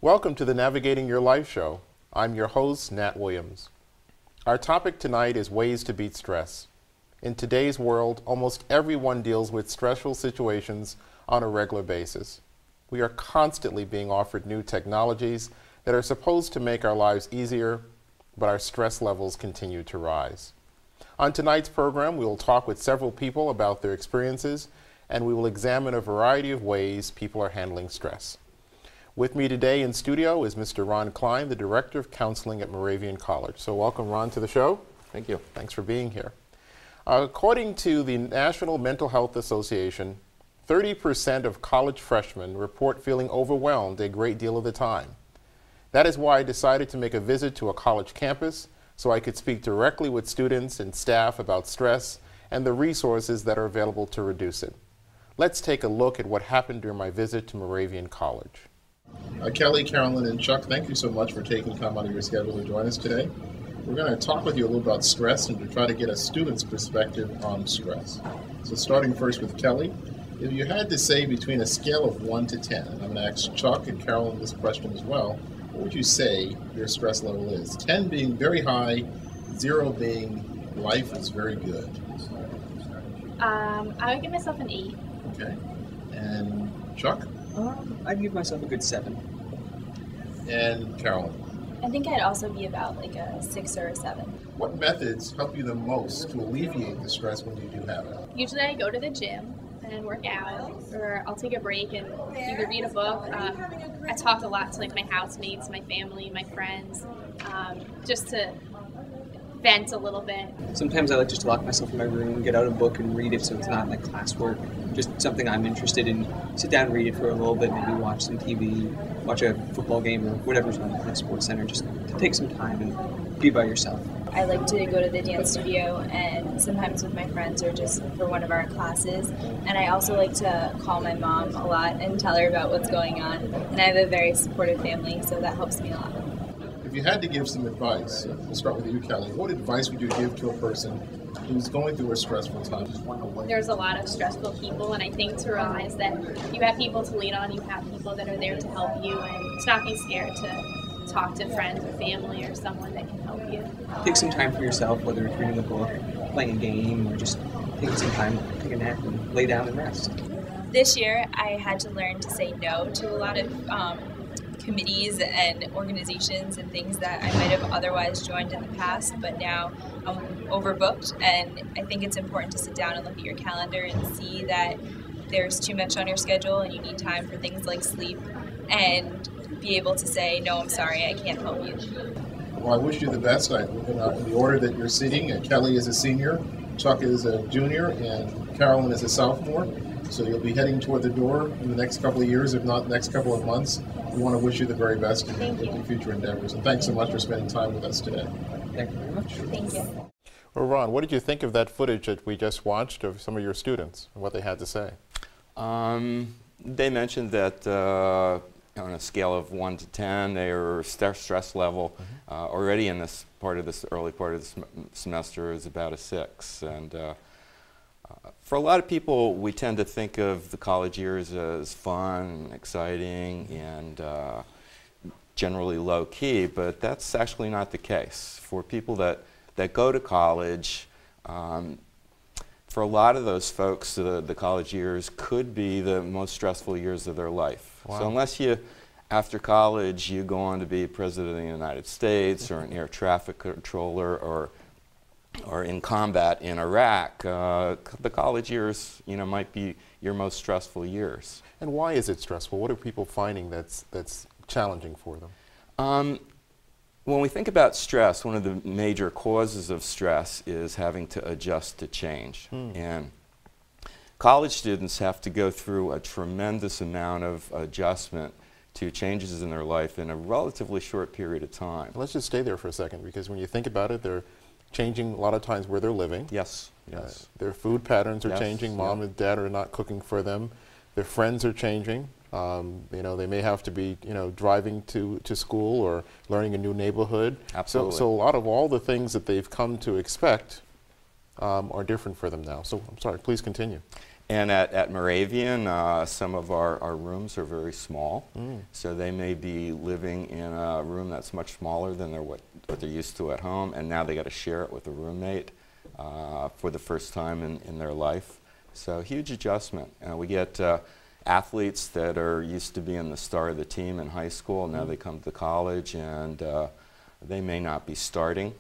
Welcome to the Navigating Your Life show. I'm your host, Nat Williams. Our topic tonight is ways to beat stress. In today's world, almost everyone deals with stressful situations on a regular basis. We are constantly being offered new technologies that are supposed to make our lives easier, but our stress levels continue to rise. On tonight's program, we will talk with several people about their experiences, and we will examine a variety of ways people are handling stress. With me today in studio is Mr. Ron Klein, the Director of Counseling at Moravian College. So welcome, Ron, to the show. Thank you. Thanks for being here. According to the National Mental Health Association, 30% of college freshmen report feeling overwhelmed a great deal of the time. That is why I decided to make a visit to a college campus so I could speak directly with students and staff about stress and the resources that are available to reduce it. Let's take a look at what happened during my visit to Moravian College. Kelly, Carolyn, and Chuck, thank you so much for taking time out of your schedule to join us today. We're going to talk with you a little about stress and to try to get a student's perspective on stress. So starting first with Kelly, if you had to say between a scale of 1 to 10, and I'm going to ask Chuck and Carolyn this question as well, what would you say your stress level is? 10 being very high, 0 being life is very good. I would give myself an 8. Okay. And Chuck? I'd give myself a good 7. And Carolyn? I think I'd also be about like a 6 or a 7. What methods help you the most to alleviate the stress when you do have it? Usually I go to the gym and work out, or I'll take a break and either read a book. I talk a lot to like my housemates, my family, my friends, just to vent a little bit. Sometimes I like just to lock myself in my room, get out a book and read it so it's not like classwork, just something I'm interested in. Sit down and read it for a little bit, maybe watch some TV, watch a football game or whatever's on at the sports center, just to take some time and be by yourself. I like to go to the dance studio and sometimes with my friends or just for one of our classes. And I also like to call my mom a lot and tell her about what's going on. And I have a very supportive family, so that helps me a lot. If you had to give some advice, we'll start with you, Kelly. What advice would you give to a person who's going through a stressful time? There's a lot of stressful people, and I think to realize that you have people to lean on, you have people that are there to help you, and to not be scared to talk to friends or family or someone that can help you. Take some time for yourself, whether it's reading a book, playing a game, or just taking some time to take a nap and lay down and rest. This year, I had to learn to say no to a lot of committees and organizations and things that I might have otherwise joined in the past, but now I'm overbooked, and I think it's important to sit down and look at your calendar and see that there's too much on your schedule and you need time for things like sleep, and be able to say, no, I'm sorry, I can't help you. Well, I wish you the best. In the order that you're sitting, Kelly is a senior, Chuck is a junior, and Carolyn is a sophomore. So you'll be heading toward the door in the next couple of years, if not the next couple of months. We want to wish you the very best in your future endeavors. And thanks so much for spending time with us today. Thank you very much. Thank you. Well, Ron, what did you think of that footage that we just watched of some of your students and what they had to say? They mentioned that on a scale of 1 to 10, their stress level already in this part of this early part of the semester is about a 6. And for a lot of people, we tend to think of the college years as fun, exciting, and generally low-key, but that's actually not the case. For people that go to college, for a lot of those folks, the college years could be the most stressful years of their life. Wow. So unless you, after college, you go on to be President of the United States or an air traffic controller or in combat in Iraq, the college years, might be your most stressful years. And why is it stressful? What are people finding that's challenging for them? When we think about stress, one of the major causes of stress is having to adjust to change. And college students have to go through a tremendous amount of adjustment to changes in their life in a relatively short period of time. Let's just stay there for a second, because when you think about it, they're changing a lot of times where they're living. Yes, yes. Their food patterns are changing. Mom and dad are not cooking for them. Their friends are changing. They may have to be, driving to school or learning a new neighborhood. Absolutely. So a lot of all the things that they've come to expect are different for them now. So I'm sorry, please continue. And at Moravian, some of our rooms are very small, so they may be living in a room that's much smaller than what they're used to at home, and now they got to share it with a roommate for the first time in their life. So huge adjustment. We get athletes that are used to being the star of the team in high school, now they come to college and they may not be starting.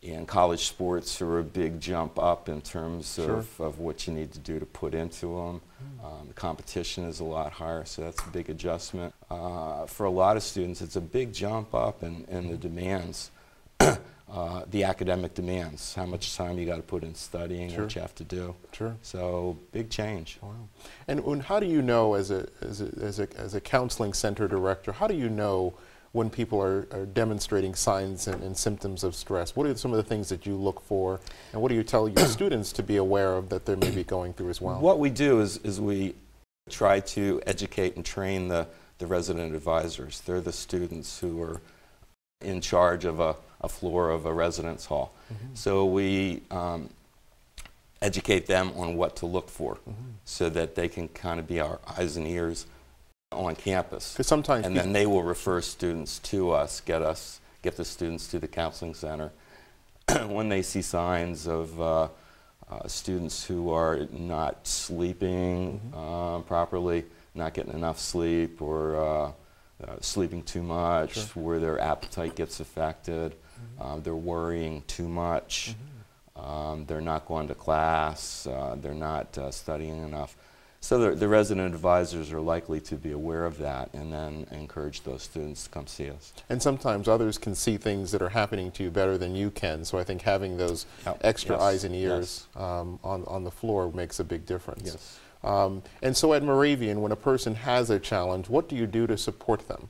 And college sports are a big jump up in terms of what you need to do to put into them. The competition is a lot higher, so that's a big adjustment. For a lot of students, it's a big jump up in the demands, the academic demands, how much time you got to put in studying, what you have to do. So big change. Wow. And how do you know, as a counseling center director, how do you know when people are demonstrating signs and symptoms of stress? What are some of the things that you look for, and what do you tell your students to be aware of that they may be going through as well? What we do is we try to educate and train the resident advisors. They're the students who are in charge of a floor of a residence hall. So we educate them on what to look for so that they can kind of be our eyes and ears on campus. Sometimes and then they will refer students to us, get the students to the counseling center. When they see signs of students who are not sleeping properly, not getting enough sleep, or sleeping too much, where their appetite gets affected, they're worrying too much, they're not going to class, they're not studying enough. So the resident advisors are likely to be aware of that and then encourage those students to come see us. And sometimes others can see things that are happening to you better than you can, so I think having those extra eyes and ears on the floor makes a big difference. And so at Moravian, when a person has a challenge, what do you do to support them?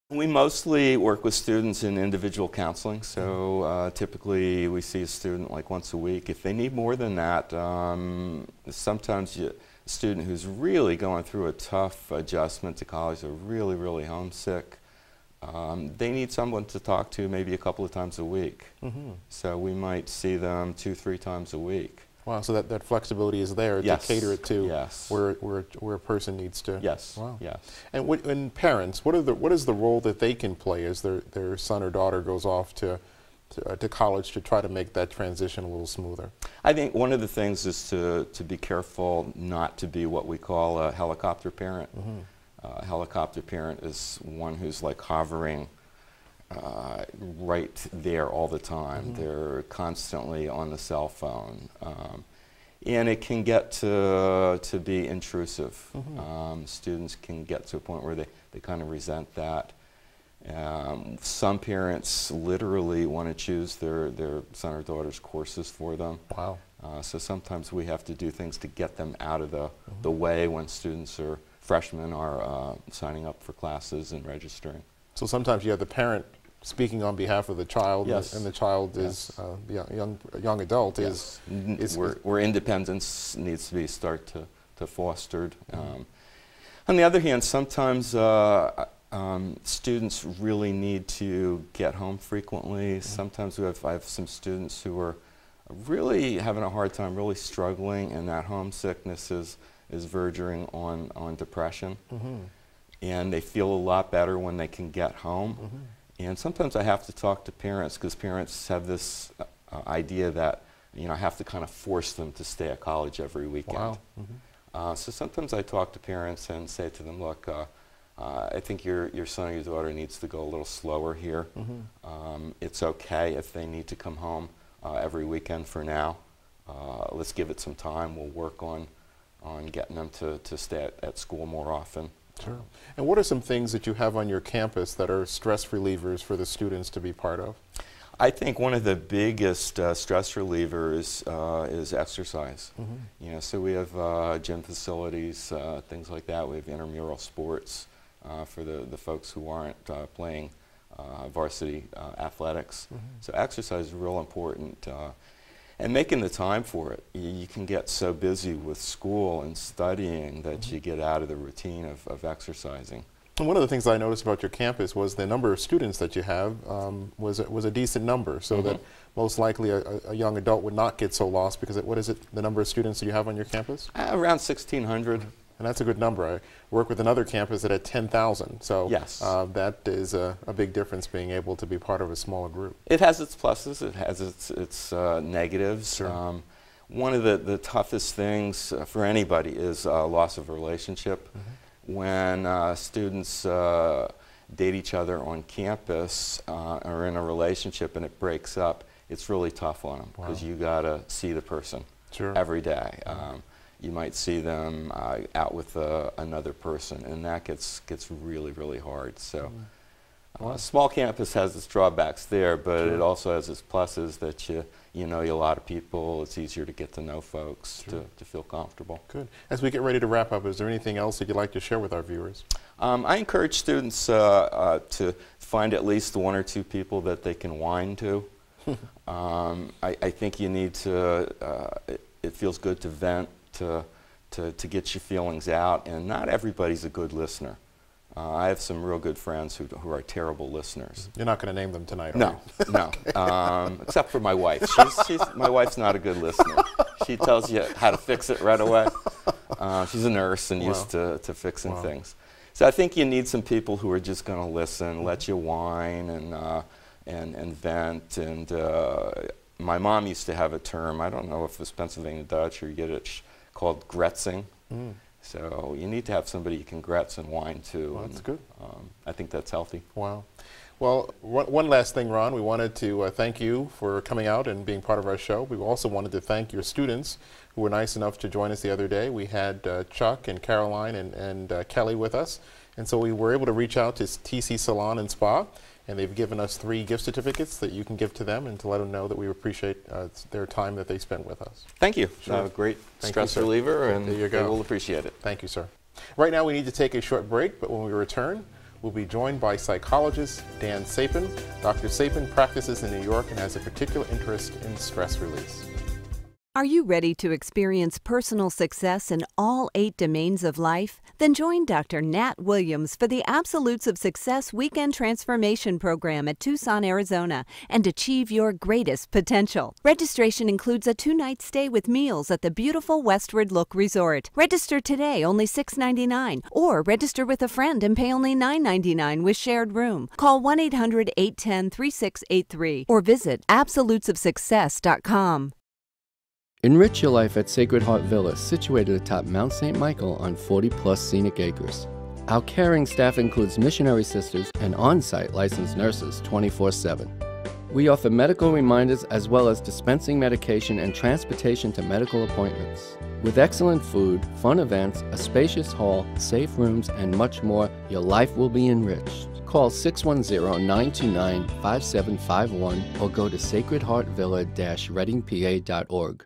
We mostly work with students in individual counseling, so typically we see a student like once a week. If they need more than that, sometimes a student who's really going through a tough adjustment to college, they're really, really homesick, they need someone to talk to maybe a couple of times a week. So we might see them 2-3 times a week. Wow, so that flexibility is there to cater it to where a person needs to. Wow. And and parents, what is the role that they can play as their son or daughter goes off to college to try to make that transition a little smoother? I think one of the things is to be careful not to be what we call a helicopter parent. A helicopter parent is one who's like hovering right there all the time. They're constantly on the cell phone. And it can get to be intrusive. Students can get to a point where they kind of resent that. Some parents literally want to choose their son or daughter's courses for them. Wow. So sometimes we have to do things to get them out of the way when freshmen are signing up for classes and registering. So sometimes you have the parent speaking on behalf of the child, and the child is young adult is where independence needs to be to fostered. On the other hand, sometimes students really need to get home frequently. Sometimes I have some students who are really having a hard time, really struggling, and that homesickness is verging on depression. And they feel a lot better when they can get home. And sometimes I have to talk to parents, because parents have this idea that I have to kind of force them to stay at college every weekend. So sometimes I talk to parents and say to them, look, I think your son or your daughter needs to go a little slower here. It's okay if they need to come home every weekend for now. Let's give it some time. We'll work on getting them to stay at school more often. Sure. And what are some things that you have on your campus that are stress relievers for the students to be part of? I think one of the biggest stress relievers is exercise. So we have gym facilities, things like that. We have intramural sports for the folks who aren't playing varsity athletics. So exercise is real important. And making the time for it. You can get so busy with school and studying that you get out of the routine of exercising. And one of the things I noticed about your campus was the number of students that you have was a decent number, so that most likely a young adult would not get so lost, because what is it, the number of students that you have on your campus? Around 1,600. And that's a good number. I work with another campus that had 10,000, so yes. That is a big difference, being able to be part of a smaller group. It has its pluses, it has its negatives. Sure. One of the toughest things for anybody is loss of relationship. When students date each other on campus or in a relationship and it breaks up, it's really tough on them, because you got to see the person every day. You might see them out with another person, and that gets really, really hard. So a small campus has its drawbacks there, but it also has its pluses, that you know a lot of people. It's easier to get to know folks, to feel comfortable. Good. As we get ready to wrap up, is there anything else that you'd like to share with our viewers? I encourage students to find at least one or two people that they can whine to. I think you need to, it feels good to vent, to get your feelings out, and not everybody's a good listener. I have some real good friends who are terrible listeners. You're not going to name them tonight, are No, you? no. Except for my wife. My wife's not a good listener. She tells you how to fix it right away. She's a nurse and used to fixing things. So I think you need some people who are just going to listen, let you whine and vent. And my mom used to have a term, I don't know if it's Pennsylvania Dutch or Yiddish, called gretzing. So you need to have somebody you can gretz and whine to. Well, that's good. I think that's healthy. Wow. Well, one last thing, Ron. We wanted to thank you for coming out and being part of our show. We also wanted to thank your students who were nice enough to join us the other day. We had Chuck and Caroline and Kelly with us. And so we were able to reach out to TC Salon and Spa, and they've given us 3 gift certificates that you can give to them, and to let them know that we appreciate their time that they spent with us. Thank you. Sure. Great Thank stress you, reliever, and there you go. they will appreciate it. Thank you, sir. Right now we need to take a short break, but when we return, we'll be joined by psychologist Dan Sapin. Dr. Sapin practices in New York and has a particular interest in stress release. Are you ready to experience personal success in all 8 domains of life? Then join Dr. Nat Williams for the Absolutes of Success Weekend Transformation Program at Tucson, Arizona, and achieve your greatest potential. Registration includes a 2-night stay with meals at the beautiful Westward Look Resort. Register today, only $6.99, or register with a friend and pay only $9.99 with shared room. Call 1-800-810-3683 or visit absolutesofsuccess.com. Enrich your life at Sacred Heart Villa, situated atop Mount St. Michael on 40-plus scenic acres. Our caring staff includes missionary sisters and on-site licensed nurses 24/7. We offer medical reminders as well as dispensing medication and transportation to medical appointments. With excellent food, fun events, a spacious hall, safe rooms, and much more, your life will be enriched. Call 610-929-5751 or go to sacredheartvilla-readingpa.org.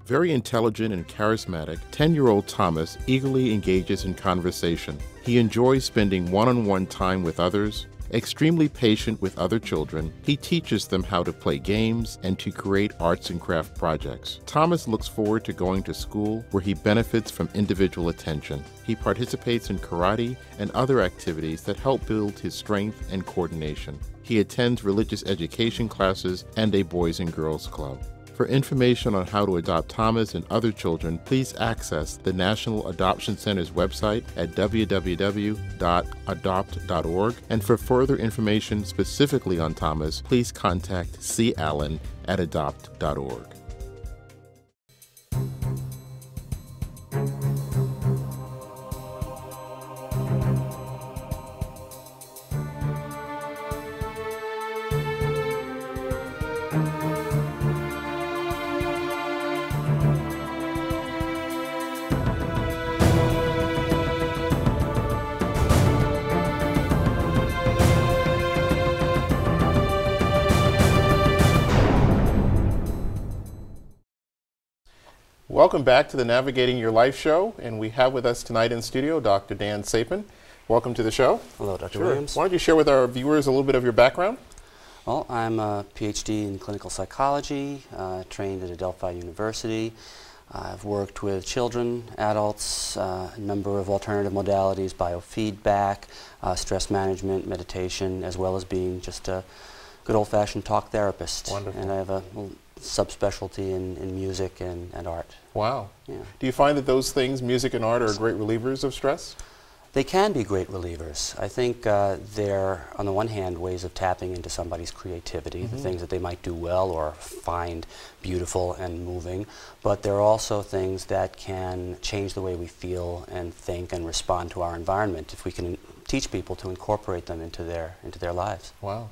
Very intelligent and charismatic, 10-year-old Thomas eagerly engages in conversation. He enjoys spending one-on-one time with others. Extremely patient with other children, he teaches them how to play games and to create arts and craft projects. Thomas looks forward to going to school where he benefits from individual attention. He participates in karate and other activities that help build his strength and coordination. He attends religious education classes and a Boys and Girls Club. For information on how to adopt Thomas and other children, please access the National Adoption Center's website at www.adopt.org. And for further information specifically on Thomas, please contact C. Allen at adopt.org. Welcome back to the Navigating Your Life show, and we have with us tonight in studio Dr. Dan Sapin. Welcome to the show. Hello, Dr. Williams. Why don't you share with our viewers a little bit of your background? Well, I'm a PhD in clinical psychology, trained at Adelphi University. I've worked with children, adults, a number of alternative modalities, biofeedback, stress management, meditation, as well as being just a good old-fashioned talk therapist. Wonderful. And I have a subspecialty in music and art. Wow. Yeah. Do you find that those things, music and art, are great relievers of stress? They can be great relievers. I think they're, on the one hand, ways of tapping into somebody's creativity, the things that they might do well or find beautiful and moving, but they're also things that can change the way we feel and think and respond to our environment if we can teach people to incorporate them into their lives. Wow.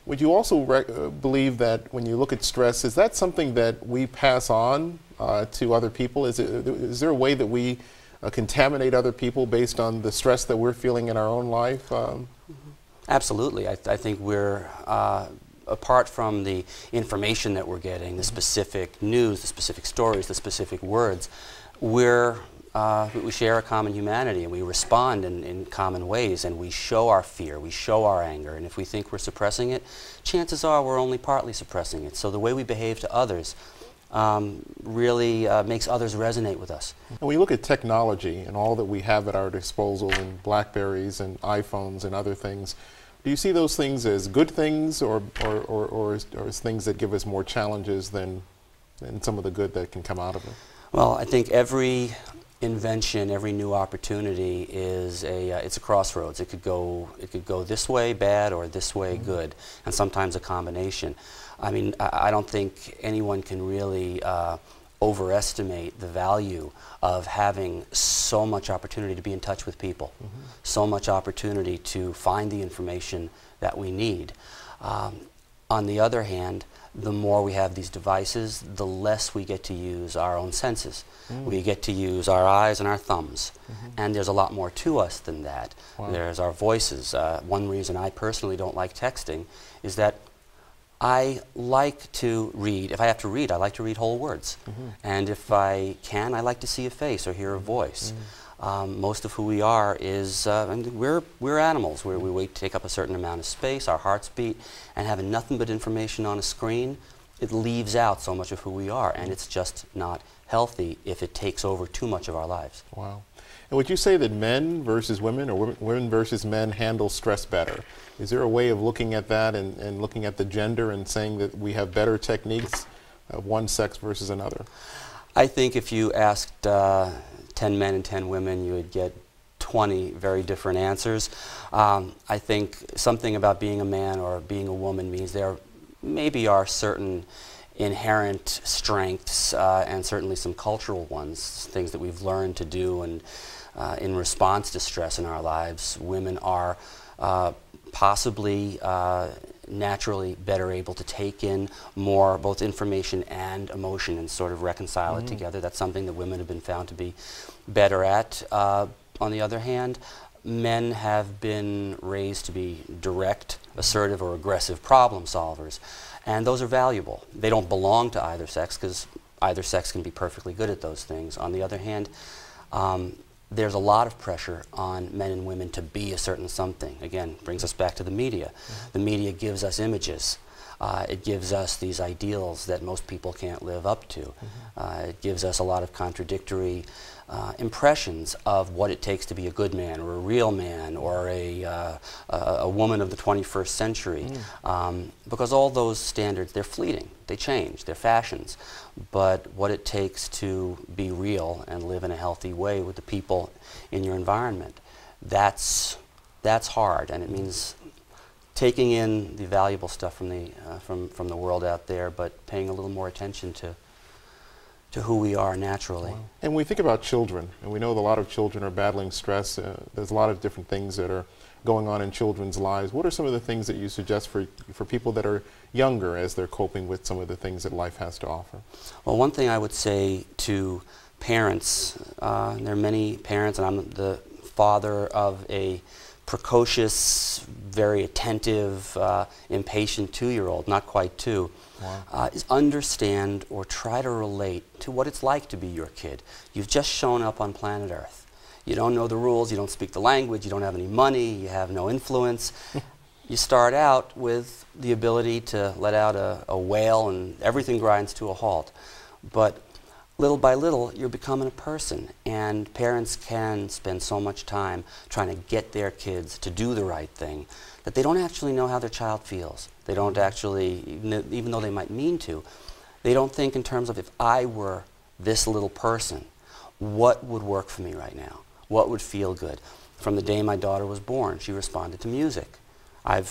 Would you also believe that when you look at stress, is that something that we pass on to other people? Is there a way that we contaminate other people based on the stress that we're feeling in our own life? Absolutely. I think we're, apart from the information that we're getting, the specific news, the specific stories, the specific words, we share a common humanity, and we respond in common ways, and we show our fear, we show our anger, and if we think we're suppressing it, chances are we're only partly suppressing it. So the way we behave to others really makes others resonate with us. And when you look at technology and all that we have at our disposal in BlackBerries and iPhones and other things, do you see those things as good things or as things that give us more challenges than some of the good that can come out of it? Well, I think every invention, every new opportunity is it's a crossroads. It could go this way bad or this way good, and sometimes a combination. I mean, I don't think anyone can really overestimate the value of having so much opportunity to be in touch with people, so much opportunity to find the information that we need. On the other hand, the more we have these devices, the less we get to use our own senses. We get to use our eyes and our thumbs, and there's a lot more to us than that. Wow. There's our voices. One reason I personally don't like texting is that I like to read. If I have to read, I like to read whole words. And if I can, I like to see a face or hear a voice. Most of who we are is, we're animals. We take up a certain amount of space, our hearts beat, and having nothing but information on a screen, it leaves out so much of who we are, and it's just not healthy if it takes over too much of our lives. Wow. And would you say that men versus women or women versus men handle stress better? Is there a way of looking at that and looking at the gender and saying that we have better techniques of one sex versus another? I think if you asked 10 men and 10 women, you would get 20 very different answers. I think something about being a man or being a woman means there maybe are certain inherent strengths and certainly some cultural ones, things that we've learned to do and in response to stress in our lives. Women are possibly naturally better able to take in more both information and emotion and sort of reconcile it together. That's something that women have been found to be better at. On the other hand, men have been raised to be direct, assertive, or aggressive problem solvers, and those are valuable. They don't belong to either sex because either sex can be perfectly good at those things. On the other hand, there's a lot of pressure on men and women to be a certain something. Again, brings us back to the media. The media gives us images. It gives us these ideals that most people can't live up to. It gives us a lot of contradictory impressions of what it takes to be a good man or a real man or a woman of the 21st century. Because all those standards, they're fleeting. They change. They're fashions. But what it takes to be real and live in a healthy way with the people in your environment, that's hard, and it means taking in the valuable stuff from the world out there, but paying a little more attention to who we are naturally. Wow. And when we think about children, and we know that a lot of children are battling stress, there's a lot of different things that are going on in children's lives. What are some of the things that you suggest for people that are younger as they're coping with some of the things that life has to offer? Well, one thing I would say to parents, there are many parents, and I'm the father of a precocious, very attentive, impatient 2-year-old, not quite 2, is understand or try to relate to what it's like to be your kid. You've just shown up on planet Earth. You don't know the rules, you don't speak the language, you don't have any money, you have no influence. You start out with the ability to let out a wail and everything grinds to a halt. But little by little, you're becoming a person, and parents can spend so much time trying to get their kids to do the right thing that they don't actually know how their child feels. They don't actually, even though they might mean to, they don't think in terms of, if I were this little person, what would work for me right now? What would feel good? From the day my daughter was born, she responded to music. I'm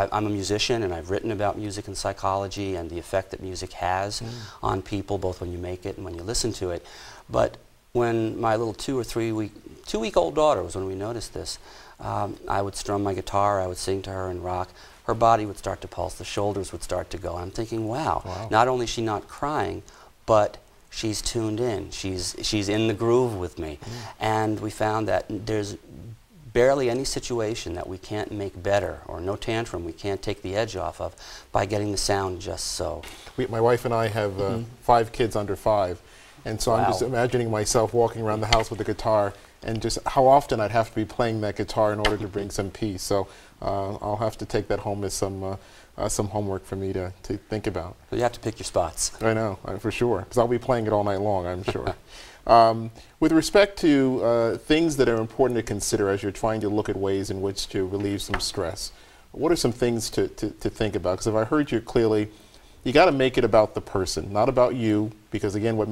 a musician, and I've written about music and psychology and the effect that music has on people, both when you make it and when you listen to it. But when my little 2-week-old daughter was when we noticed this, I would strum my guitar, I would sing to her and rock. Her body would start to pulse, the shoulders would start to go. And I'm thinking, wow, not only is she not crying, but she's tuned in. She's in the groove with me. And we found that there's barely any situation that we can't make better, or no tantrum we can't take the edge off of, by getting the sound just so. My wife and I have 5 kids under 5, and so I'm just imagining myself walking around the house with a guitar, and just how often I'd have to be playing that guitar in order to bring some peace. So I'll have to take that home as some homework for me to think about. You have to pick your spots. I know, for sure, because I'll be playing it all night long, I'm sure. With respect to things that are important to consider as you're trying to look at ways in which to relieve some stress, what are some things to think about? Because if I heard you clearly, you got to make it about the person, not about you, because again, what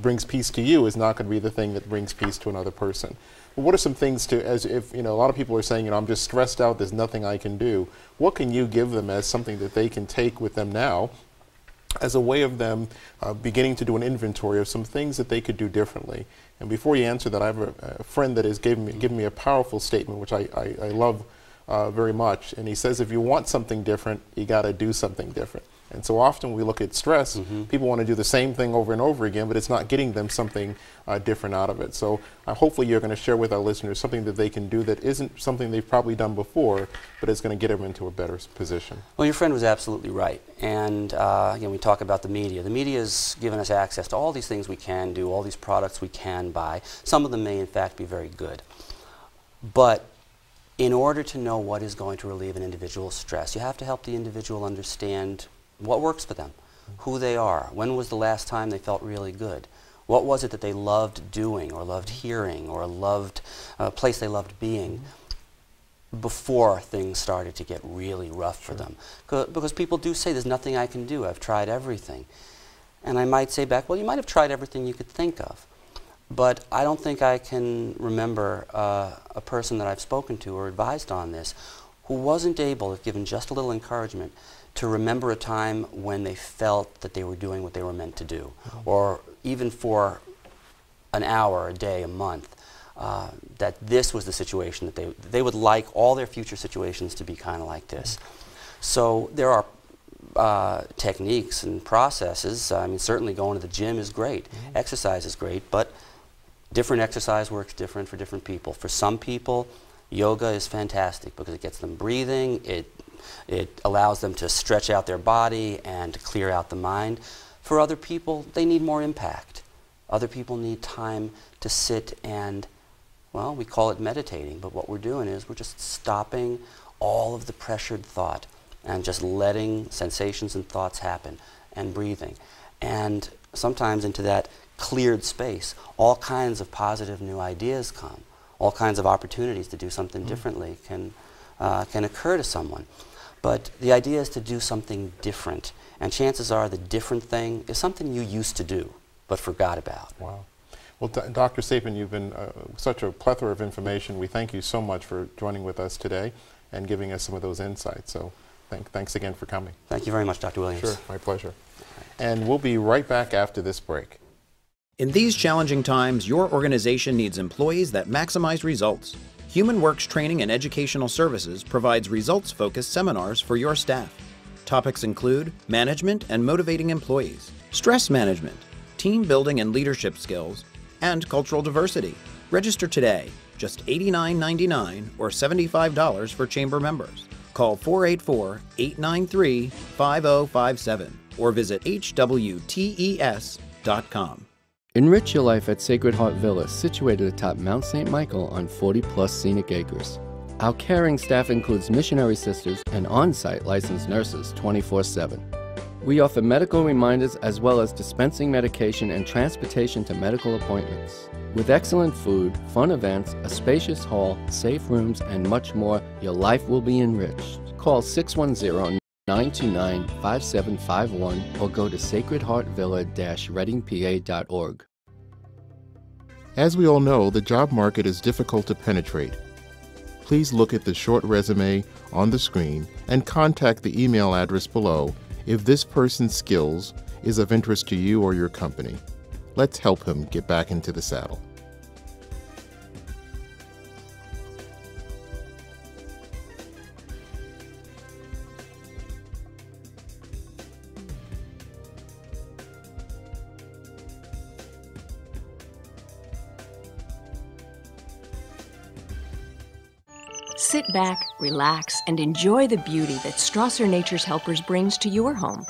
brings peace to you is not going to be the thing that brings peace to another person. But what are some things to, as if, a lot of people are saying, I'm just stressed out, there's nothing I can do. What can you give them as something that they can take with them now, as a way of them beginning to do an inventory of some things that they could do differently? And before you answer that, I have a friend that has given me a powerful statement, which I love very much. And he says, if you want something different, you got to do something different. And so often we look at stress, people want to do the same thing over and over again, but it's not getting them something different out of it. So hopefully you're going to share with our listeners something that they can do that isn't something they've probably done before, but it's going to get them into a better position. Well, your friend was absolutely right. And again, we talk about the media. The media has given us access to all these things we can do, all these products we can buy. Some of them may in fact be very good. But in order to know what is going to relieve an individual's stress, you have to help the individual understand what works for them, who they are, when was the last time they felt really good, what was it that they loved doing or loved hearing or loved a place they loved being before things started to get really rough for them. Because people do say, there's nothing I can do, I've tried everything. And I might say back, well, you might have tried everything you could think of, but I don't think I can remember a person that I've spoken to or advised on this who wasn't able, if given just a little encouragement, to remember a time when they felt that they were doing what they were meant to do, or even for an hour, a day, a month, that this was the situation that they would like all their future situations to be kind of like this. So there are techniques and processes. I mean, certainly going to the gym is great, exercise is great, but different exercise works different for different people. For some people, yoga is fantastic because it gets them breathing, it allows them to stretch out their body and to clear out the mind. For other people, they need more impact. Other people need time to sit and, well, we call it meditating, but what we're doing is we're just stopping all of the pressured thought and just letting sensations and thoughts happen and breathing. And sometimes into that cleared space, all kinds of positive new ideas come. All kinds of opportunities to do something differently can occur to someone. But the idea is to do something different. And chances are the different thing is something you used to do, but forgot about. Wow. Well, Dr. Sapin, you've been such a plethora of information. We thank you so much for joining with us today and giving us some of those insights. So thanks again for coming. Thank you very much, Dr. Williams. Sure, my pleasure. And we'll be right back after this break. In these challenging times, your organization needs employees that maximize results. HumanWorks Training and Educational Services provides results-focused seminars for your staff. Topics include management and motivating employees, stress management, team building and leadership skills, and cultural diversity. Register today, just $89.99 or $75 for chamber members. Call 484-893-5057 or visit hwtes.com. Enrich your life at Sacred Heart Villa, situated atop Mount St. Michael on 40-plus scenic acres. Our caring staff includes missionary sisters and on-site licensed nurses 24/7. We offer medical reminders as well as dispensing medication and transportation to medical appointments. With excellent food, fun events, a spacious hall, safe rooms, and much more, your life will be enriched. Call 610-929-5751 or go to sacredheartvilla-readingpa.org. As we all know, the job market is difficult to penetrate. Please look at the short resume on the screen and contact the email address below if this person's skills is of interest to you or your company. Let's help him get back into the saddle. Sit back, relax, and enjoy the beauty that Strasser Nature's Helpers brings to your home.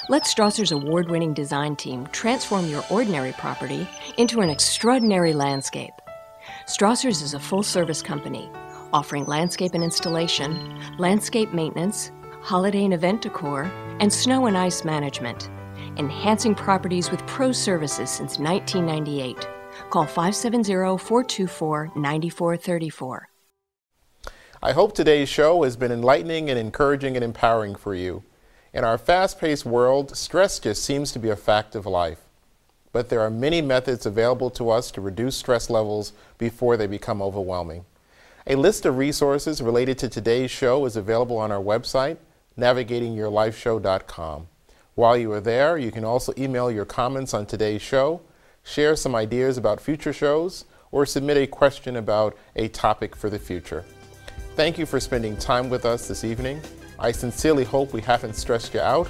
Let Strasser's award-winning design team transform your ordinary property into an extraordinary landscape. Strasser's is a full-service company, offering landscape and installation, landscape maintenance, holiday and event decor, and snow and ice management, enhancing properties with pro services since 1998. Call 570-424-9434. I hope today's show has been enlightening and encouraging and empowering for you. In our fast-paced world, stress just seems to be a fact of life. But there are many methods available to us to reduce stress levels before they become overwhelming. A list of resources related to today's show is available on our website, navigatingyourlifeshow.com. While you are there, you can also email your comments on today's show, share some ideas about future shows, or submit a question about a topic for the future. Thank you for spending time with us this evening. I sincerely hope we haven't stressed you out.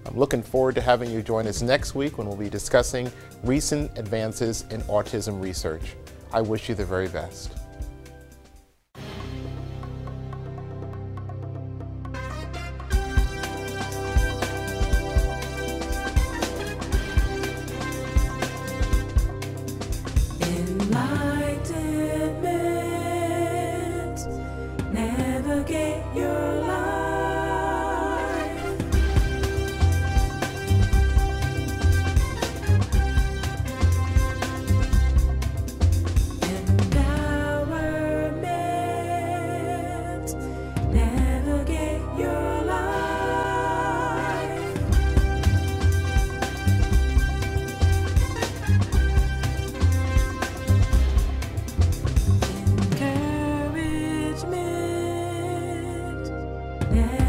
I'm looking forward to having you join us next week when we'll be discussing recent advances in autism research. I wish you the very best. Navigate your life. Empowerment. Navigate your life. Encouragement.